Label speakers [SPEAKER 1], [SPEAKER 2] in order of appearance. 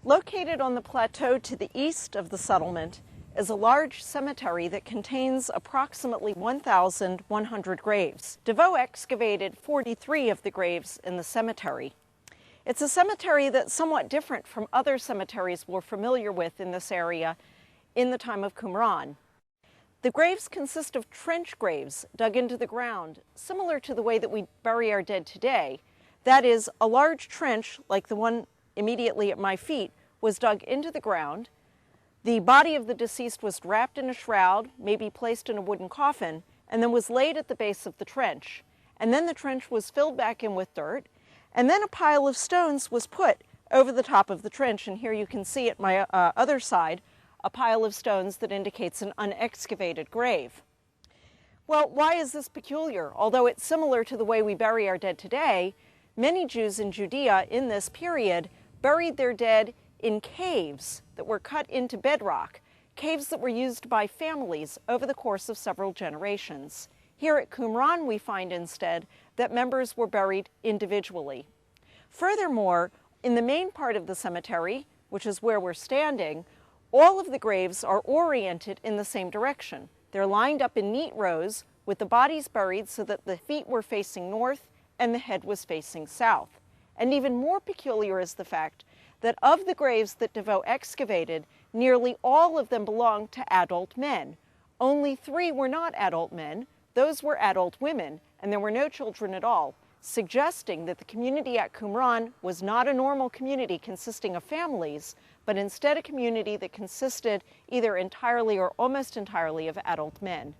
[SPEAKER 1] Located on the plateau to the east of the settlement is a large cemetery that contains approximately 1,100 graves. DeVoe excavated 43 of the graves in the cemetery. It's a cemetery that's somewhat different from other cemeteries we're familiar with in this area in the time of Qumran. The graves consist of trench graves dug into the ground, similar to the way that we bury our dead today. That is, a large trench, like the one immediately at my feet, was dug into the ground. The body of the deceased was wrapped in a shroud, maybe placed in a wooden coffin, and then was laid at the base of the trench. And then the trench was filled back in with dirt, and then a pile of stones was put over the top of the trench. And here you can see at my other side a pile of stones that indicates an unexcavated grave. Well, why is this peculiar? Although it's similar to the way we bury our dead today, many Jews in Judea in this period buried their dead in caves that were cut into bedrock, caves that were used by families over the course of several generations. Here at Qumran, we find instead that members were buried individually. Furthermore, in the main part of the cemetery, which is where we're standing, all of the graves are oriented in the same direction. They're lined up in neat rows with the bodies buried so that the feet were facing north and the head was facing south. And even more peculiar is the fact that of the graves that DeVoe excavated, nearly all of them belonged to adult men. Only 3 were not adult men. Those were adult women, and there were no children at all, suggesting that the community at Qumran was not a normal community consisting of families, but instead a community that consisted either entirely or almost entirely of adult men.